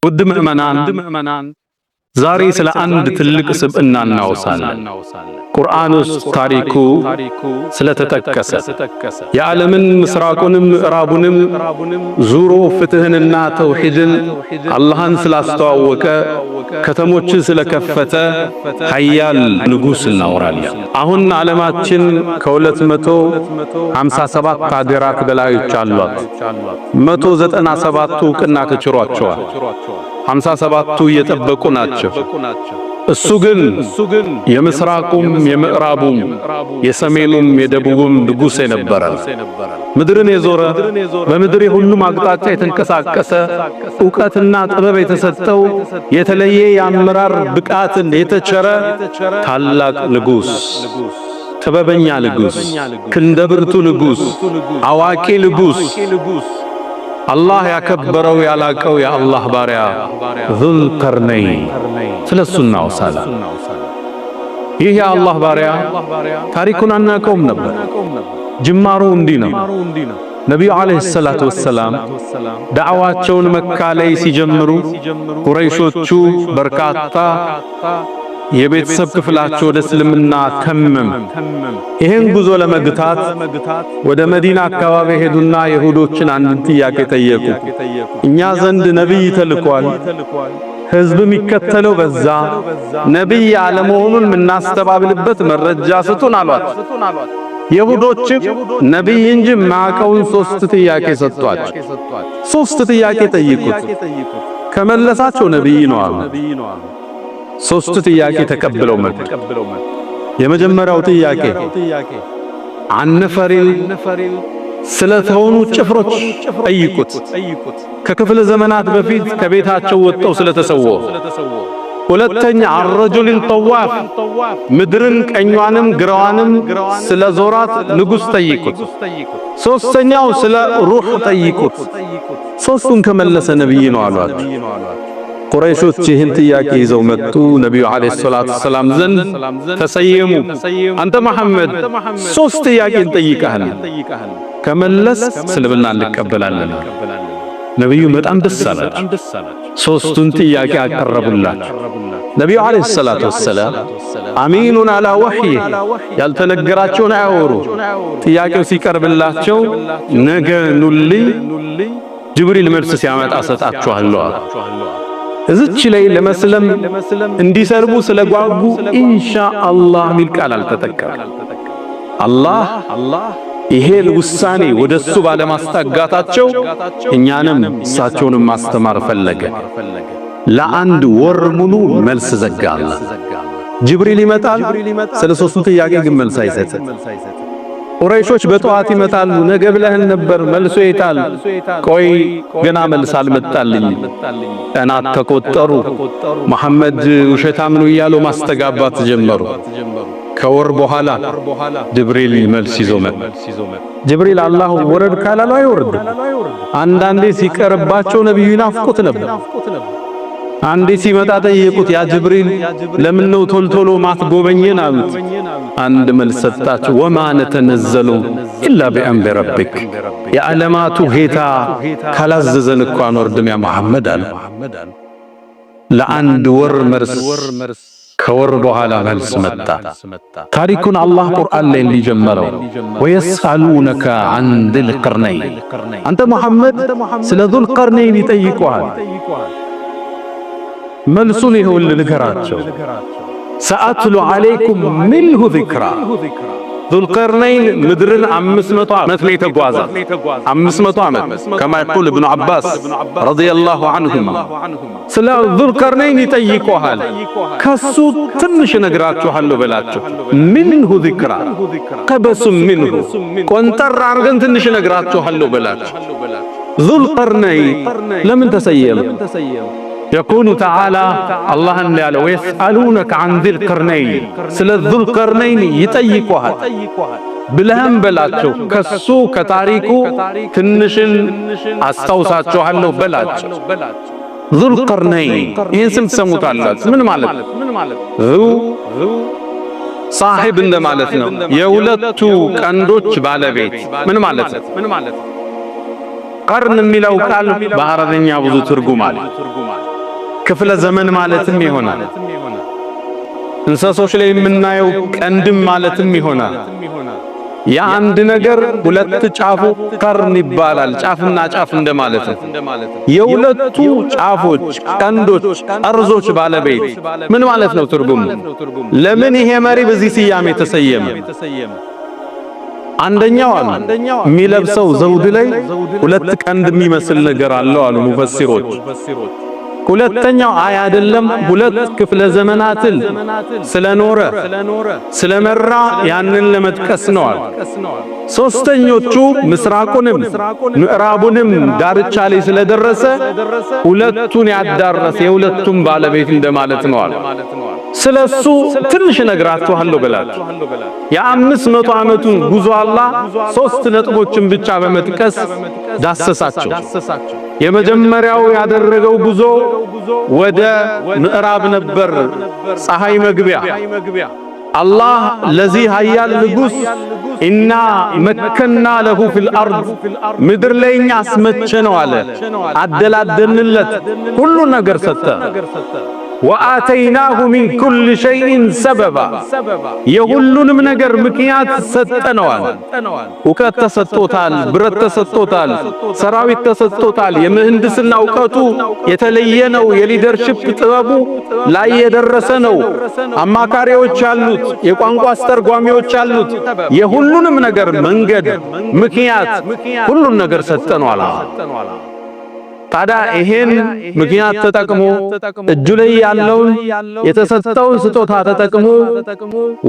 ውድ ምእመናን ዛሬ ስለ አንድ ትልቅ ስብዕና እናወሳለን። ቁርአን ውስጥ ታሪኩ ስለተጠቀሰ የዓለምን ምስራቁንም ምዕራቡንም ዙሮ ፍትህንና ተውሂድን አላህን ስላስተዋወቀ ከተሞችን ስለከፈተ ኃያል ንጉሥ እናወራለን። አሁን ዓለማችን ከ257 ሀገራት በላዮች አሏት። 197ቱ ዕውቅና ተችሯቸዋል። 57ቱ እየጠበቁ ናቸው። እሱ ግን የምስራቁም የምዕራቡም የሰሜኑም የደቡቡም ንጉሥ የነበረ ምድርን የዞረ በምድር የሁሉም አቅጣጫ የተንቀሳቀሰ ዕውቀትና ጥበብ የተሰጠው የተለየ የአመራር ብቃትን የተቸረ ታላቅ ንጉሥ፣ ጥበበኛ ንጉሥ፣ ክንደብርቱ ንጉሥ፣ አዋቂ ንጉሥ፣ አላህ ያከበረው ያላቀው የአላህ ባሪያ ዙልቀርነይን ስለሱ እናወሳለን። ይህ የአላህ ባሪያ ታሪኩን አናውቀውም ነበር። ጅማሩ እንዲህ ነው። ነቢዩ ዓለይሂ ሰላቱ ወሰላም ዳዕዋቸውን መካ ላይ ሲጀምሩ ቁረይሾቹ በርካታ የቤተሰብ ክፍላቸው ወደ እስልምና ተመም። ይህን ጉዞ ለመግታት ወደ መዲና አካባቢ ሄዱና የሁዶችን አንድ ጥያቄ ጠየቁ። እኛ ዘንድ ነቢይ ተልኳል፣ ሕዝብ የሚከተለው በዛ፣ ነቢይ አለመሆኑን የምናስተባብልበት መረጃ ስጡን አሏት። የሁዶችም ነቢይ እንጂ ማቀውን 3 ጥያቄ ሰጧቸው። 3 ጥያቄ ጠይቁት፣ ከመለሳቸው ነቢይ ነው አሉ። 3 ጥያቄ ተቀብለው መጡ። የመጀመሪያው ጥያቄ አነፈሪል ስለተሆኑ ጭፍሮች ጠይቁት። ከክፍለ ዘመናት በፊት ከቤታቸው ወጥተው ስለተሰወሩ። ሁለተኛ አረጁልን ጠዋፍ ምድርን ቀኟንም ግራዋንም ስለ ዞራት ንጉሥ ጠይቁት። ሶስተኛው ስለ ሩህ ጠይቁት። 3ቱን ከመለሰ ነቢይ ነው አሏት። ቁረይሾች ይህን ጥያቄ ይዘው መጡ። ነቢዩ ዓለይሂ ሰላቱ ወሰላም ዘንድ ተሰየሙ። አንተ መሐመድ 3 ጥያቄ እንጠይቀሃል፣ ከመለስ እስልምና እንቀበላለን። ነቢዩ በጣም ደስ አላቸው። 3ቱን ጥያቄ አቀረቡላቸው። ነቢዩ ዓለይሂ ሰላቱ ወሰላም አሚኑን አላ ወሕይ ያልተነገራቸውን አያወሩ። ጥያቄው ሲቀርብላቸው ነገ ኑልኝ ጅብሪል መልስ ሲያመጣ ሰጣችኋለሁ። እዚች ላይ ለመስለም እንዲሰርቡ ስለጓጉ ኢንሻአላህ ሚል ቃል አልተጠቀመም። አላህ ይሄን ውሳኔ ወደሱ ባለማስጠጋታቸው እኛንም እሳቸውንም ማስተማር ፈለገ። ለአንድ ወር ሙሉ መልስ ዘጋለ። ጅብሪል ይመጣል፣ ስለ 3ቱ ጥያቄ ግን መልስ አይሰጥም። ቁረይሾች በጠዋት ይመጣሉ። ነገ ብለህን ነበር መልሶ ይታል። ቆይ ገና መልስ አልመጣልኝ። ቀናት ተቆጠሩ። መሐመድ ውሸታም ነው እያሉ ማስተጋባት ጀመሩ። ከወር በኋላ ጅብሪል መልስ ይዞ መጣ። ጅብሪል አላህ ወረድ ካላሉ አይወርድ። አንዳንዴ ሲቀርባቸው ነብዩ ይናፍቁት ነበር። አንዴ ሲመጣ ጠየቁት፣ ያ ጅብሪል ለምን ነው ቶልቶሎ ማትጎበኘን አሉት። አንድ መልስ ሰጣቸው፣ ወማ ነተነዘሉ ኢላ ቢአምሪ ረቢክ፣ የዓለማቱ ጌታ ካላዘዘን እኮ አንወርድም ያ መሐመድ አለ። ለአንድ ወር መልስ፣ ከወር በኋላ መልስ መጣ። ታሪኩን አላህ ቁርአን ላይ እንዲጀመረው ወየስአሉነከ አን ዙልቀርነይን፣ አንተ መሐመድ ስለ ዙልቀርነይን ይጠይቁሃል። መልሱን ይኸውልህ ንገራቸው። ሰአትሉ ዓለይኩም ሚንሁ ዚክራ። ዙልቀርነይን ምድርን 500 ዓመት ነው የተጓዘ። 500 ዓመት ከማ ይቁል ኢብኑ አባስ ረዲየላሁ ዐንሁማ ስለ ዙልቀርነይን ይጠይቁሃል። ከሱ ትንሽ ነግራችኋለሁ በላቸው። ሚንሁ ዚክራ ቀበሱም ሚንሁ፣ ቆንጠር አርገን ትንሽ ነግራችኋለሁ በላቸው። ዙልቀርነይን ለምን ተሰየመ? يقول تعالى الله ያለው ወይስአሉነከ عن ذي القرنين ስለ ዙልቀርነይን ይጠይቁሃል ብለህም በላቸው። ከሱ ከታሪኩ ትንሽን አስታውሳችኋለሁ በላቸው። ዙልቀርነይን ይህን ስም ትሰሙታላችሁ። ምን ማለት ሳሂብ እንደማለት ነው። የሁለቱ ቀንዶች ባለቤት ምን ማለት ነው? ቀርን የሚለው ቃል በአረብኛ ብዙ ትርጉም አለ። ክፍለ ዘመን ማለትም ይሆናል። እንስሶች ላይ የምናየው ቀንድም ማለትም ይሆናል። የአንድ ነገር ሁለት ጫፉ ቀርን ይባላል። ጫፍና ጫፍ እንደማለት ነው። የሁለቱ ጫፎች ቀንዶች ጠርዞች ባለቤት ምን ማለት ነው ትርጉሙ? ለምን ይሄ መሪ በዚህ ስያሜ ተሰየመ? አንደኛው የሚለብሰው ዘውድ ላይ ሁለት ቀንድ የሚመስል ነገር አለው አሉ ሙፈሲሮች። ሁለተኛው አይደለም ሁለት ክፍለ ዘመናትን ስለኖረ ስለመራ ያንን ለመጥቀስ ነው። ሶስተኞቹ ምስራቁንም ምዕራቡንም ዳርቻ ላይ ስለደረሰ ሁለቱን ያዳረሰ የሁለቱም ባለቤት እንደማለት ነው። ስለሱ ትንሽ ነግራችኋለሁ ብላችሁ የ500 ዓመቱን ጉዞ አላህ 3 ነጥቦችን ብቻ በመጥቀስ ዳሰሳቸው። የመጀመሪያው ያደረገው ጉዞ ወደ ምዕራብ ነበር፣ ፀሐይ መግቢያ። አላህ ለዚህ ኃያል ንጉሥ ኢና መከና ለሁ ፊል አርድ ምድር ላይ እኛ አስመቸነው አለ፣ አደላደልንለት፣ ሁሉ ነገር ሰጠ። ወአተይናሁ ሚን ኩል ሸይኢን ሰበባ የሁሉንም ነገር ምክንያት ሰጠነዋል። እውቀት ተሰጥቶታል፣ ብረት ተሰጥቶታል፣ ሰራዊት ተሰጥቶታል። የምህንድስና እውቀቱ የተለየ ነው። የሊደርሺፕ ጥበቡ ላይ የደረሰ ነው። አማካሪዎች አሉት፣ የቋንቋ አስተርጓሚዎች አሉት። የሁሉንም ነገር መንገድ ምክንያት ሁሉን ነገር ሰጠነዋል። ታዲያ ይሄን ምክንያት ተጠቅሞ እጁ ላይ ያለውን የተሰጠውን ስጦታ ተጠቅሞ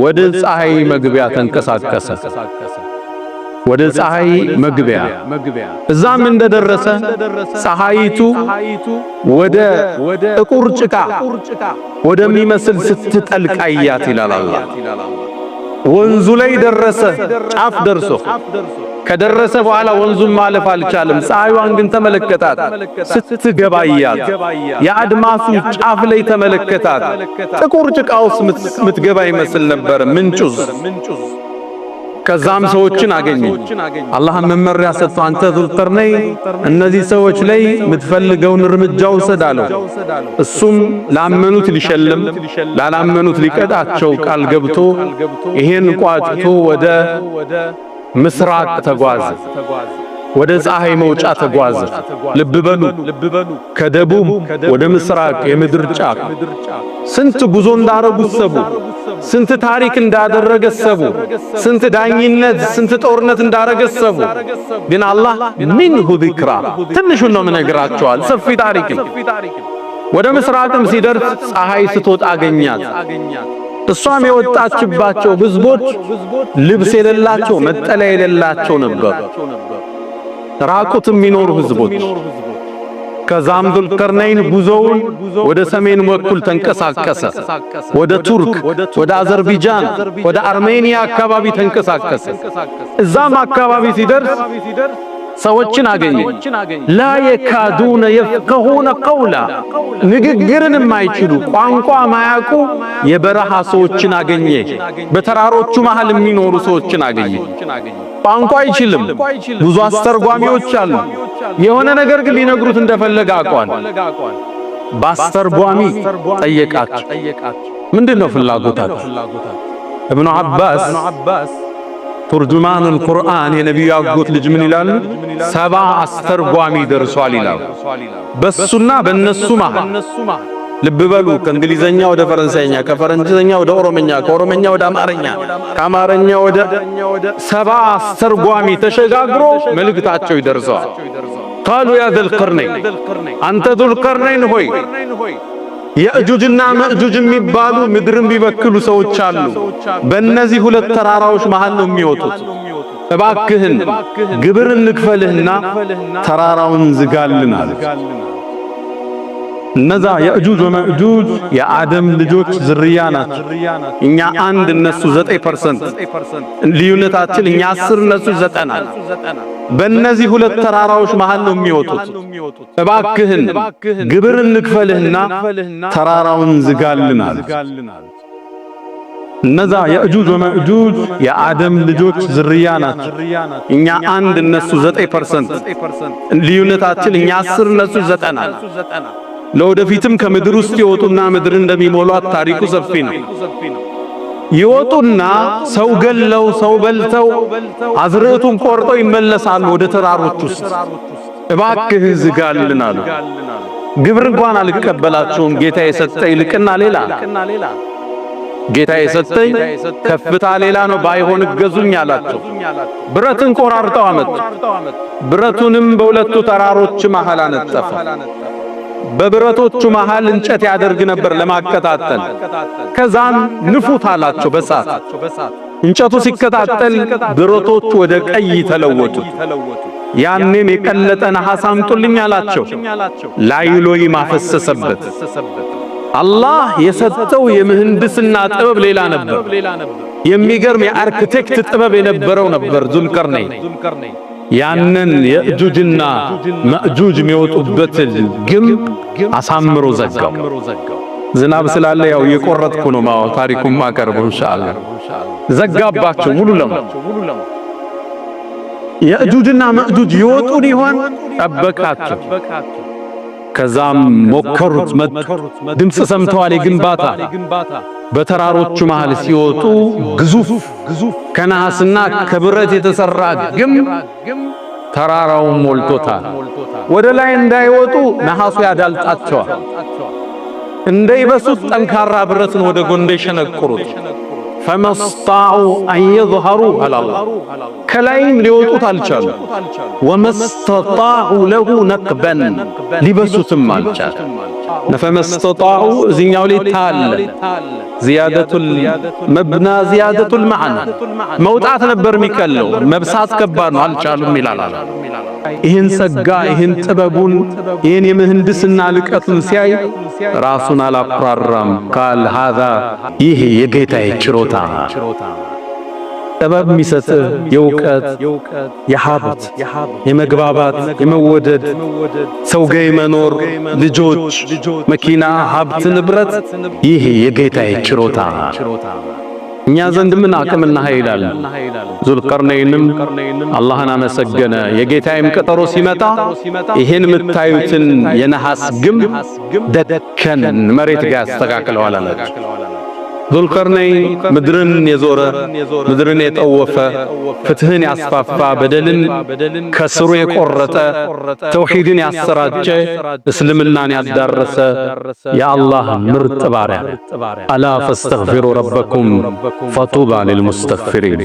ወደ ፀሐይ መግቢያ ተንቀሳቀሰ። ወደ ፀሐይ መግቢያ እዛም እንደደረሰ ፀሐይቱ ወደ ጥቁር ጭቃ ወደሚመስል ስትጠልቅ አያት ይላል አላህ። ወንዙ ላይ ደረሰ፣ ጫፍ ደርሶ ከደረሰ በኋላ ወንዙን ማለፍ አልቻለም። ፀሐይዋን ግን ተመለከታት፣ ስትገባ አያት። የአድማሱ ጫፍ ላይ ተመለከታት። ጥቁር ጭቃ ውስጥ ምትገባ ይመስል ነበር ምንጩዝ። ከዛም ሰዎችን አገኘ። አላህም መመሪያ ሰጥቶ አንተ ዙልቀርነይን እነዚህ ሰዎች ላይ የምትፈልገውን እርምጃ ውሰድ አለው። እሱም ላመኑት ሊሸልም ላላመኑት ሊቀጣቸው ቃል ገብቶ ይሄን ቋጭቶ ወደ ምስራቅ ተጓዘ። ወደ ፀሐይ መውጫ ተጓዘ። ልብ በሉ ከደቡብ ወደ ምስራቅ የምድር ጫፍ ስንት ጉዞ እንዳረጉ ሰቡ፣ ስንት ታሪክ እንዳደረገ ሰቡ፣ ስንት ዳኝነት ስንት ጦርነት እንዳረገ ሰቡ። ግን አላህ ሚንሁ ዚክራ ትንሹን ነው የምነግራቸዋል። ሰፊ ታሪክ። ወደ ምስራቅም ሲደርስ ፀሐይ ስትወጣ አገኛት። እሷም የወጣችባቸው ህዝቦች ልብስ የሌላቸው መጠለያ የሌላቸው ነበር፣ ራቁትም የሚኖሩ ህዝቦች። ከዛም ዙልቀርነይን ጉዞውን ወደ ሰሜን በኩል ተንቀሳቀሰ። ወደ ቱርክ፣ ወደ አዘርባይጃን፣ ወደ አርሜኒያ አካባቢ ተንቀሳቀሰ። እዛም አካባቢ ሲደርስ ሰዎችን አገኘ። ላ የካዱነ የፍቀሁነ ቀውላ ንግግርን የማይችሉ ቋንቋ ማያውቁ የበረሃ ሰዎችን አገኘ። በተራሮቹ መሃል የሚኖሩ ሰዎችን አገኘ። ቋንቋ አይችልም፣ ብዙ አስተርጓሚዎች አሉ። የሆነ ነገር ግን ሊነግሩት እንደፈለገ አቋል። በአስተርጓሚ ጠየቃቸው። ምንድነው ፍላጎታቸው? ኢብኑ አባስ ቱርጁማኑል ቁርአን የነቢዩ አጎት ልጅ ምን ይላሉ? 70 አስተርጓሚ ደርሷል ይላሉ። በሱና በነሱ መሃል ልብ በሉ። ከእንግሊዘኛ ወደ ፈረንሳይኛ፣ ከፈረንሳይኛ ወደ ኦሮምኛ፣ ከኦሮምኛ ወደ አማርኛ፣ ከአማርኛ ወደ 70 አስተርጓሚ ተሸጋግሮ መልእክታቸው ይደርሰዋል። ቃሉ ያ ዙልቀርነይን አንተ ዙልቀርነይን ሆይ የእጁጅና መእጁጅ የሚባሉ ምድርን ቢበክሉ ሰዎች አሉ። በእነዚህ ሁለት ተራራዎች መሃል ነው የሚወጡት። እባክህን ግብር እንክፈልህና ተራራውን ዝጋልን አለ። እነዛ የእጁጅ ወመእጁጅ የአደም ልጆች ዝርያ ናቸው። እኛ 1 እነሱ 9% ልዩነታችን፣ እኛ 10 እነሱ 9። በእነዚህ ሁለት ተራራዎች መሃል ነው የሚወጡት። እባክህን ግብር እንክፈልህና ተራራውን ዝጋልን አለ። እነዛ የእጁጅ ወመእጁጅ የአደም ልጆች ዝርያ ናቸው። እኛ 1 እነሱ 9% ልዩነታችን፣ እኛ 10 እነሱ 90። ለወደፊትም ከምድር ውስጥ ይወጡና ምድር እንደሚሞሏት ታሪኩ ሰፊ ነው። ይወጡና ሰው ገለው ሰው በልተው አዝርዕቱን ቆርጠው ይመለሳሉ ወደ ተራሮች ውስጥ። እባክህ ዝጋልን አሉ። ግብር እንኳን አልቀበላቸውም። ጌታ የሰጠኝ ልቅና ሌላ፣ ጌታ የሰጠኝ ከፍታ ሌላ ነው፣ ባይሆን እገዙኝ አላቸው። ብረትን ቆራርጠው አመጡ። ብረቱንም በሁለቱ ተራሮች መሃል አነጠፈ። በብረቶቹ መሃል እንጨት ያደርግ ነበር ለማቀጣጠል። ከዛም ንፉት አላቸው በሳት። እንጨቱ ሲከታተል ብረቶቹ ወደ ቀይ ተለወጡ። ያኔም የቀለጠ ነሐስ አምጡልኝ አላቸው። ላይሎይ ማፈሰሰበት። አላህ የሰጠው የምህንድስና ጥበብ ሌላ ነበር። የሚገርም የአርክቴክት ጥበብ የነበረው ነበር ዙልቀርነይን። ያንን የእጁጅና መእጁጅ የሚወጡበትን ግንብ አሳምሮ ዘጋው። ዝናብ ስላለ ያው የቆረጥኩ ነው ታሪኩን ማቀርበው ኢንሻአላህ። ዘጋባቸው ሙሉ ለሙሉ። የእጁጅና መእጁጅ ይወጡ ሊሆን ጠበቃቸው። ከዛም ሞከሩት፣ ድምፅ ሰምተዋል የግንባታ። በተራሮቹ መሃል ሲወጡ ግዙፍ ከነሐስና ከብረት የተሰራ ግንብ ተራራውን ሞልቶታል። ወደ ላይ እንዳይወጡ ነሐሱ ያዳልጣቸዋል። እንዳይበሱት ጠንካራ ብረትን ወደ ጎን ሸነቆሩት። ፈመስጣዑ አን የظهሩ አላህ ከላይም ሊወጡት አልቻሉ። ወመስጣዑ ለሁ ነቅበን ሊበሱትም አልቻሉ። ፈመስጣዑ እዚኛው ላይ ታለ ዚያደቱል መብና ዚያደቱል መዕና መውጣት ነበር የሚቀለው፣ መብሳት ከባድ ነው፣ አልቻሉም ይላል። ይህን ጸጋ ይህን ጥበቡን ይህን የምህንድስና ልቀቱን ሲያይ ራሱን አላኩራራም። ቃል ሃዛ ይህ የጌታዬ ችሮታ ጥበብ የሚሰጥህ የእውቀት የሀብት የመግባባት የመወደድ ሰው ጋር የመኖር ልጆች፣ መኪና፣ ሀብት፣ ንብረት ይህ የጌታዬ ችሮታ እኛ ዘንድ ምን አቅምና ኃይል አለ? ዙልቀርነይንም አላህን አመሰገነ። የጌታዬም ቀጠሮ ሲመጣ ይሄን የምታዩትን የነሐስ ግንብ ደከን መሬት ጋር ያስተካክለዋል አላቸው። ዙልቀርነይን ምድርን የዞረ ምድርን የጠወፈ ፍትህን ያስፋፋ በደልን ከስሩ የቆረጠ ተውሂድን ያሰራጨ እስልምናን ያዳረሰ የአላህ ምርጥ ባሪያ። አላ ፈስተግፊሩ ረበኩም ፈጡባ ሊልሙስተግፊሪን።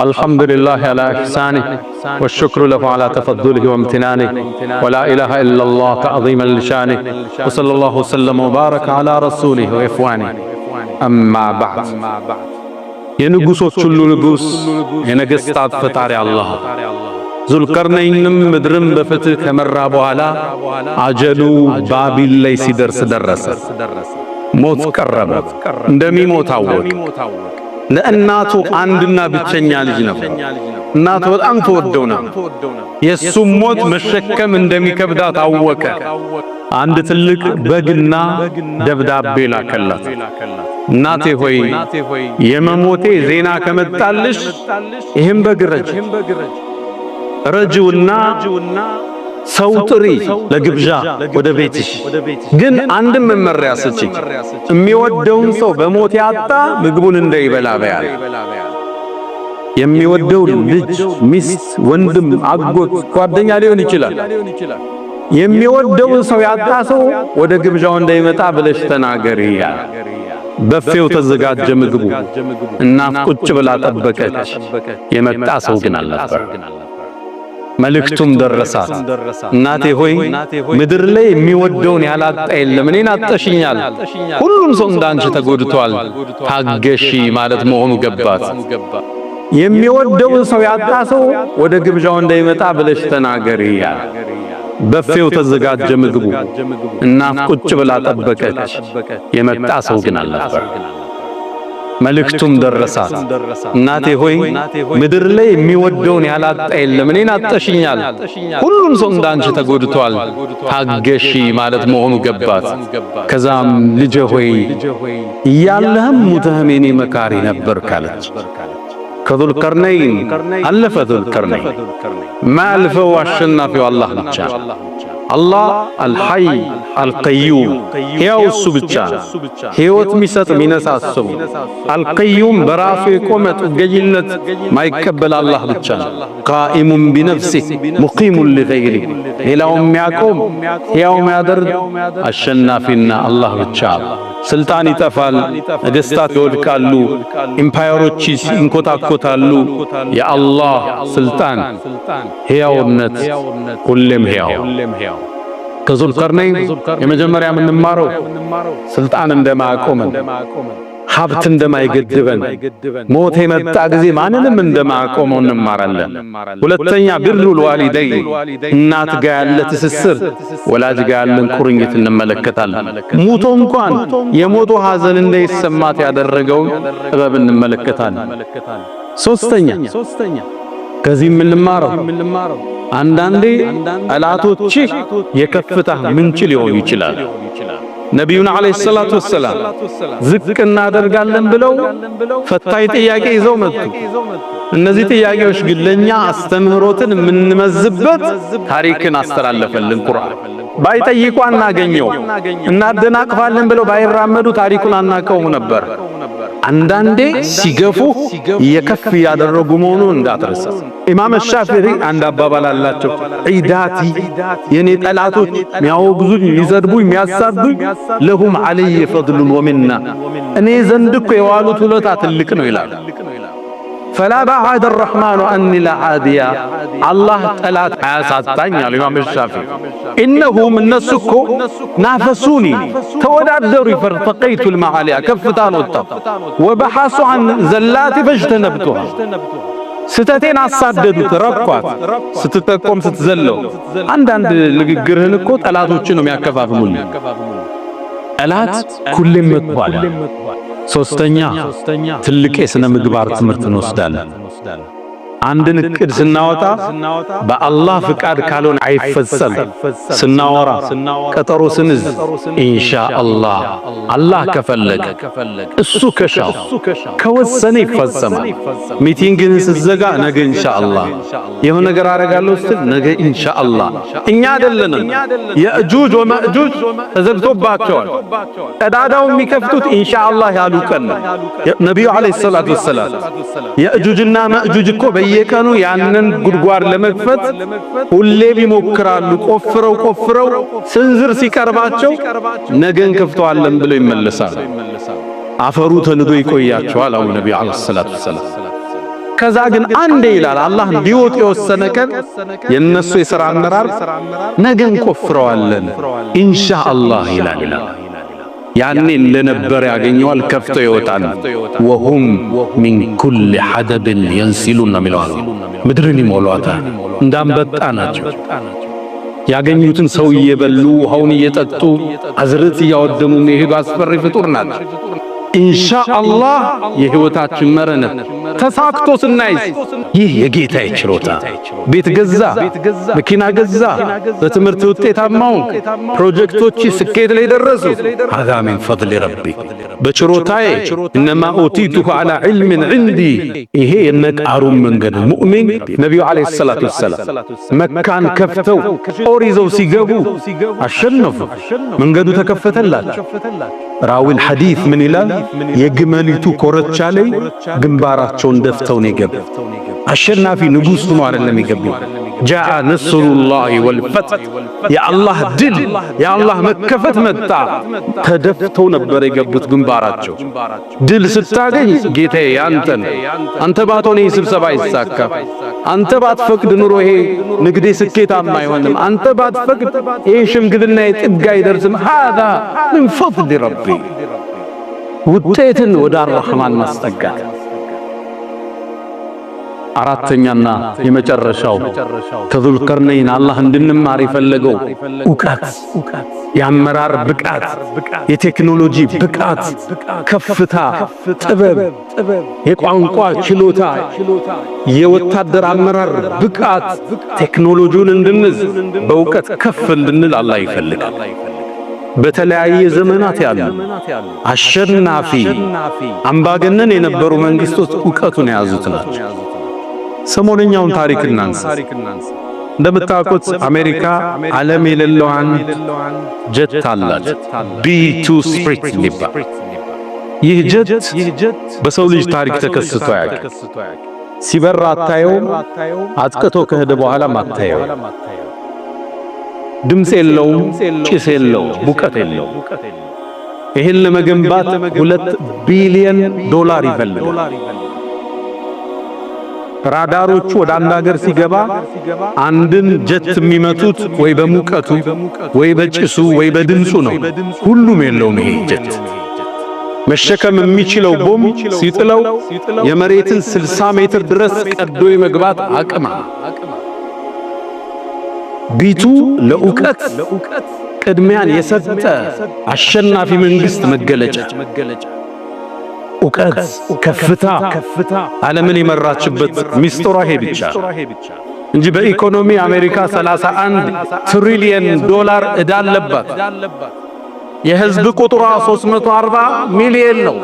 الحمد لله على إحسانه والشكر له على تفضله وامتنانه ولا إله إلا الله تعظيما لشانه وصلى الله وسلم وبارك على رسوله وإخوانه أما بعد የንጉሶች ሁሉ ንጉስ የነገስታት ፈጣሪ አላህ ዙልቀርነይንም ምድርን በፍትህ ከመራ በኋላ አጀሉ ባቢል ላይ ሲደርስ ደረሰ። ሞት ቀረበ። እንደሚሞት አወቀ። ለእናቱ አንድና ብቸኛ ልጅ ነበር። እናቱ በጣም ተወደው ነበር። የሱም ሞት መሸከም እንደሚከብዳት አወቀ። አንድ ትልቅ በግና ደብዳቤ ላከላት። እናቴ ሆይ የመሞቴ ዜና ከመጣልሽ ይህም በግ ረጂውና ሰው ጥሪ ለግብዣ ወደ ቤትሽ። ግን አንድም መመሪያ ስጪ፣ የሚወደውን ሰው በሞት ያጣ ምግቡን እንዳይበላ በያል። የሚወደው ልጅ፣ ሚስት፣ ወንድም፣ አጎት፣ ጓደኛ ሊሆን ይችላል። የሚወደውን ሰው ያጣ ሰው ወደ ግብዣው እንዳይመጣ ብለሽ ተናገሪ ያል። በፌው ተዘጋጀ ምግቡ። እናት ቁጭ ብላ ጠበቀች። የመጣ ሰው ግን አልነበር። መልእክቱም ደረሳት። እናቴ ሆይ ምድር ላይ የሚወደውን ያላጣ የለም፣ እኔን አጠሽኛል። ሁሉም ሰው እንዳንቺ ተጎድቷል፣ ታገሺ ማለት መሆኑ ገባት። የሚወደውን ሰው ያጣ ሰው ወደ ግብዣው እንዳይመጣ ብለሽ ተናገሪ ያል። በፌው ተዘጋጀ ምግቡ። እናት ቁጭ ብላ ጠበቀች። የመጣ ሰው ግን አልነበር። መልእክቱም ደረሳት። እናቴ ሆይ ምድር ላይ የሚወደውን ያላጣ የለም፣ እኔን አጠሽኛል፣ ሁሉም ሰው እንዳንቺ ተጎድቷል፣ ታገሺ ማለት መሆኑ ገባት። ከዛም ልጄ ሆይ እያለህም ሙተህም የኔ መካሪ ነበርክ አለች። ከዙል ቀርነይን አለፈ። ዙል ቀርነይን ማልፈው አሸናፊው አላህ ብቻ። አላህ አልሐይ አልቀዩም ሕያው እሱ ብቻ፣ ሕይወት ሚሰጥ ሚነሳሰው። አልቀዩም በራሱ የቆመ ጥገኝነት ማይቀበል አላህ ብቻ። ቃኢሙን ቢነፍሲህ ሙቂሙን ሊገይሪ ሌላው የሚያቆም ሕያው የሚያደርግ አሸናፊና አላህ ብቻ። ስልጣን ይጠፋል፣ ነገሥታት ይወድቃሉ፣ ኢምፓየሮች ይንኮታኮታሉ። የአላህ ስልጣን ሕያውነት ሁሌም ሕያው። ከዙል ቀርነይን የመጀመሪያ የምንማረው ስልጣን እንደማያቆመን፣ ሀብት እንደማይገድበን፣ ሞት የመጣ ጊዜ ማንንም እንደማያቆመው እንማራለን። ሁለተኛ ቢሩል ዋሊደይን እናት ጋር ያለ ትስስር፣ ወላጅ ጋር ያለን ቁርኝት እንመለከታለን። ሙቶ እንኳን የሞቶ ሐዘን እንዳይሰማት ያደረገውን ጥበብ እንመለከታለን። ሶስተኛ ከዚህ የምንማረው አንዳንዴ ጠላቶችህ የከፍታ ምንጭ ሊሆኑ ይችላል። ነቢዩን ዓለይሂ ሰላቱ ወሰላም ዝቅ እናደርጋለን ብለው ፈታኝ ጥያቄ ይዘው መጡ። እነዚህ ጥያቄዎች ግን ለኛ አስተምህሮትን የምንመዝበት ታሪክን አስተላለፈልን ቁርአን። ባይጠይቁ አናገኘው፣ እናደናቅፋለን ብለው ባይራመዱ ታሪኩን አናቀውም ነበር። አንዳንዴ ሲገፉ የከፍ ያደረጉ መሆኑን እንዳትረሳ። ኢማም ሻፊዒ አንድ አባባል አላቸው። ዒዳቲ የኔ ጠላቶች የሚያወግዙኝ፣ የሚሰድቡኝ፣ የሚያሳዱኝ ለሁም ዐለየ ፈድሉን ወሚና እኔ ዘንድ እኮ የዋሉት ውለታ ትልቅ ነው ይላል። ፈላ በዐደ ረሕማኑ አኒ ለዓዲያ አላህ ጠላት አያሳጣኝ አሉ ኢማም ሻፊዒ። ኢነሁም እነሱ እኮ ናፈሱኒ ተወዳደሩ፣ ፈርተቀይቱ ልመዓሊያ ከፍታን ወጣሁ፣ ወበሐሱ ዐን ዘላቲ ፈጅተነብቱሃ ስተቴን አሳደዱት፣ ረኳት፣ ስትጠቆም ስትዘለው። አንዳንድ ንግግርህን እኮ ጠላቶችን ነው የሚያከፋፍሉኝ። ጠላት ሁሌም መጥቷል። ሶስተኛ ትልቅ የሥነ ምግባር ትምህርት እንወስዳለን። አንድን እቅድ ስናወጣ በአላህ ፍቃድ ካልሆነ አይፈጸም። ስናወራ ቀጠሮ ስንዝ ኢንሻአላህ አላህ ከፈለገ እሱ ከሻው ከወሰነ ይፈጸማል። ሚቲንግን ስትዘጋ ነገ ኢንሻአላህ፣ የሆነ ነገር አደርጋለሁ ስትል ነገ ኢንሻአላህ። እኛ አይደለንም የእጁጅ ወመእጁጅ ተዘግቶባቸዋል። ቀዳዳው የሚከፍቱት ኢንሻአላህ ያሉ ቀን ነው። ነቢዩ ዓለይሂ ሰላቱ ወሰላም የእጁጅና መእጁጅ እኮ የቀኑ ያንን ጉድጓድ ለመክፈት ሁሌም ይሞክራሉ። ቆፍረው ስንዝር ሲቀርባቸው ነገን ከፍተዋለን ብለው ይመለሳሉ። አፈሩ ተንዶ ይቆያቸዋል አሉ ነብዩ አለይሂ ሰላቱ ወሰላም። ከዛ ግን አንዴ ይላል አላህ ሊወጥ የወሰነ ቀን የነሱ የሥራ አመራር ነገን ቆፍረዋለን ኢንሻአላህ ይላል። ያኔ እንደነበረ ያገኘዋል፣ ከፍቶ ይወጣል። ወሁም ሚን ኩል ሐደብን የንሲሉን ነው የሚለው። ምድርን ይሞሏታል፣ እንዳንበጣ ናቸው። ያገኙትን ሰው እየበሉ ውሃውን እየጠጡ አዝርት እያወደሙ የሚሄዱ አስፈሪ ፍጡር ናቸው። ኢንሻአላህ የህይወታችን መረነት ተሳክቶ ስናይስ ይህ የጌታዬ ችሮታ። ቤት ገዛ፣ መኪና ገዛ፣ በትምህርት ውጤታማው ፕሮጀክቶች ስኬት ላይ ደረሱ። ሀዛ ሚን ፈድሊ ረቢ በችሮታዬ እነማ ኡቲቱሁ ዐላ ዒልሚን ዒንዲ። ይሄ የነቃሩን መንገድ ሙእሚን ነቢዩ ዓለይሂ ሰላቱ ወሰላም መካን ከፍተው ጦር ይዘው ሲገቡ አሸነፉ፣ መንገዱ ተከፈተላቸው። ራዊል ሐዲስ ምን ይላል? የግመሊቱ ኮረቻ ላይ ግንባራቸውን ደፍተው ነው የገቡ። አሸናፊ ንጉሥ ሆኖ አይደለም የገቡ። ጃአ ነስሩላሂ ወልፈትህ የአላህ ድል የአላህ መከፈት መጣ። ተደፍተው ነበር የገቡት ግንባራቸው። ድል ስታገኝ ጌታዬ ያንተን፣ አንተ ባትሆን ይሄ ስብሰባ አይሳካም፣ አንተ ባትፈቅድ ኑሮ ይሄ ንግዴ ስኬታማ አይሆንም፣ አንተ ባትፈቅድ ይሄ ሽምግልና ጥግ አይደርስም። ሃዛ ምን ፈድሊ ረቢ ውጤትን ወደ አርረሕማን ማስጠጋት። አራተኛና የመጨረሻው ከዙልቀርነይን አላህ እንድንማር የፈለገው ዕውቀት፣ የአመራር ብቃት፣ የቴክኖሎጂ ብቃት፣ ከፍታ፣ ጥበብ፣ የቋንቋ ችሎታ፣ የወታደር አመራር ብቃት፣ ቴክኖሎጂውን እንድንዝ በዕውቀት ከፍ እንድንል አላህ ይፈልጋል። በተለያየ ዘመናት ያሉ አሸናፊ አምባገነን የነበሩ መንግስቶች ዕውቀቱን የያዙት ናቸው። ሰሞነኛውን ታሪክ እናንሳ። እንደምታውቁት አሜሪካ ዓለም የሌለው አንድ ጀት አላት፣ B2 ስፕሪት ሊባል። ይህ ጀት በሰው ልጅ ታሪክ ተከስቶ ያውቃል። ሲበር አታየውም፣ አጥቅቶ ከሄደ በኋላም አታየውም። ድምፅ የለውም፣ ጭስ የለውም፣ ሙቀት የለውም። ይህን ለመገንባት $2 ቢሊዮን ይፈልጋል። ራዳሮቹ ወደ አንድ ሀገር ሲገባ አንድን ጀት የሚመቱት ወይ በሙቀቱ ወይ በጭሱ ወይ በድምፁ ነው። ሁሉም የለውም። ይሄ ጀት መሸከም የሚችለው ቦምብ ሲጥለው የመሬትን 60 ሜትር ድረስ ቀዶ የመግባት አቅም ቢቱ ለዕውቀት ቅድሚያን የሰጠ አሸናፊ መንግስት መገለጫ ዕውቀት፣ ከፍታ ዓለምን የመራችበት ሚስጥሯ ይሄ ብቻ እንጂ በኢኮኖሚ አሜሪካ $31 ትሪሊየን ዕዳ አለባት። የህዝብ ቁጥሯ 340 ሚሊዮን ነው።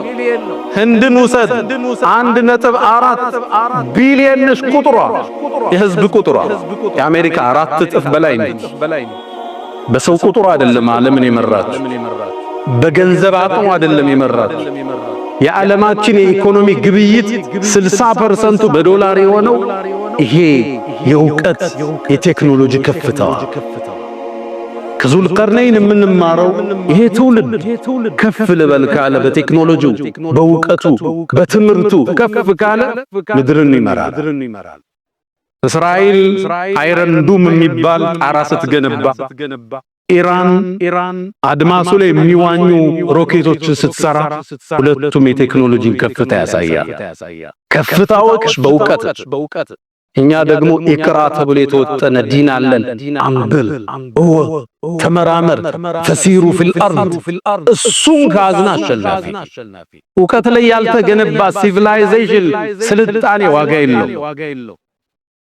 ህንድን ውሰድ 1.4 ቢሊዮን ነች ቁጥሯ፣ የህዝብ ቁጥሯ የአሜሪካ 4 እጥፍ በላይ ነው። በሰው ቁጥሯ አይደለም ዓለምን የመራችው፣ በገንዘብ አቅሟ አይደለም የመራችው። የዓለማችን የኢኮኖሚ ግብይት 60% በዶላር የሆነው ይሄ የዕውቀት የቴክኖሎጂ ከፍታዋ። ከዙልቀርነይን የምንማረው ይሄ ትውልድ ከፍ ልበል ካለ በቴክኖሎጂው፣ በዕውቀቱ፣ በትምህርቱ ከፍ ካለ ምድርን ይመራል። እስራኤል አይረን ዱም የሚባል ጣራ ስትገነባ፣ ኢራን አድማሱ ላይ የሚዋኙ ሮኬቶችን ስትሰራ ሁለቱም የቴክኖሎጂን ከፍታ ያሳያል። ከፍታዎች በዕውቀት። እኛ ደግሞ ኢቅራ ተብሎ የተወጠነ ዲን አለን። አንብብ፣ እወቅ፣ ተመራመር፣ ፈሲሩ ፊል አርድ። እሱን ካዝና አሸናፊ። ዕውቀት ላይ ያልተገነባ ሲቪላይዜሽን ስልጣኔ ዋጋ የለው።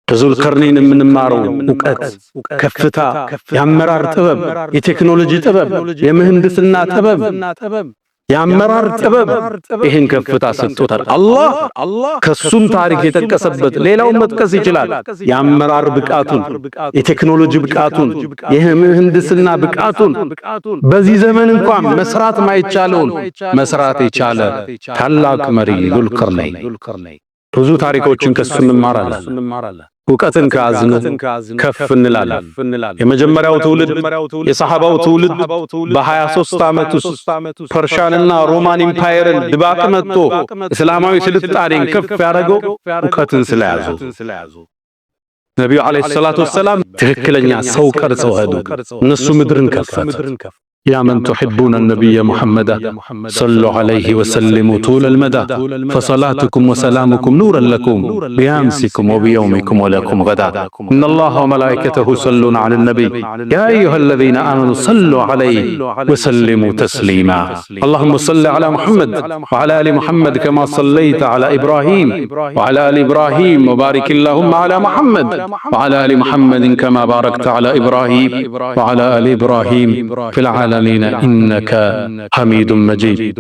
ከዙልቀርነይን የምንማረው ዕውቀት፣ ከፍታ፣ የአመራር ጥበብ፣ የቴክኖሎጂ ጥበብ፣ የምህንድስና ጥበብ፣ የአመራር ጥበብ ይህን ከፍታ ሰጥቶታል አላህ። ከሱም ታሪክ የጠቀሰበት ሌላውን መጥቀስ ይችላል። የአመራር ብቃቱን፣ የቴክኖሎጂ ብቃቱን፣ የምህንድስና ብቃቱን በዚህ ዘመን እንኳን መስራት ማይቻለውን መስራት የቻለ ታላቅ መሪ ዙልቀርነይን። ብዙ ታሪኮችን ከሱ እንማራለን። ዕውቀትን ከያዝን ከፍ እንላለን። የመጀመሪያው ትውልድ የሰሃባው ትውልድ በ23 ዓመት ውስጥ ፐርሻንና ሮማን ኢምፓየርን ድባቅ መጥቶ እስላማዊ ስልጣኔን ከፍ ያደረገው ዕውቀትን ስለያዙ። ነቢዩ ዓለይሂ ሰላቱ ወሰላም ትክክለኛ ሰው ቀርጸው ሄዱ። እነሱ ምድርን ከፈቱ። يا من تحبون النبي محمد صلوا عليه وسلموا طول المدى فصلاتكم وسلامكم نورا لكم بأمسكم وبيومكم ولكم غدا إن الله وملائكته يصلون على النبي يا أيها الذين آمنوا صلوا عليه وسلموا تسليما اللهم صل على محمد وعلى آل محمد كما صليت على إبراهيم وعلى آل إبراهيم وبارك اللهم على محمد وعلى آل محمد كما باركت على إبراهيم وعلى آل إبراهيم في العالمين إنك حميد مجيد.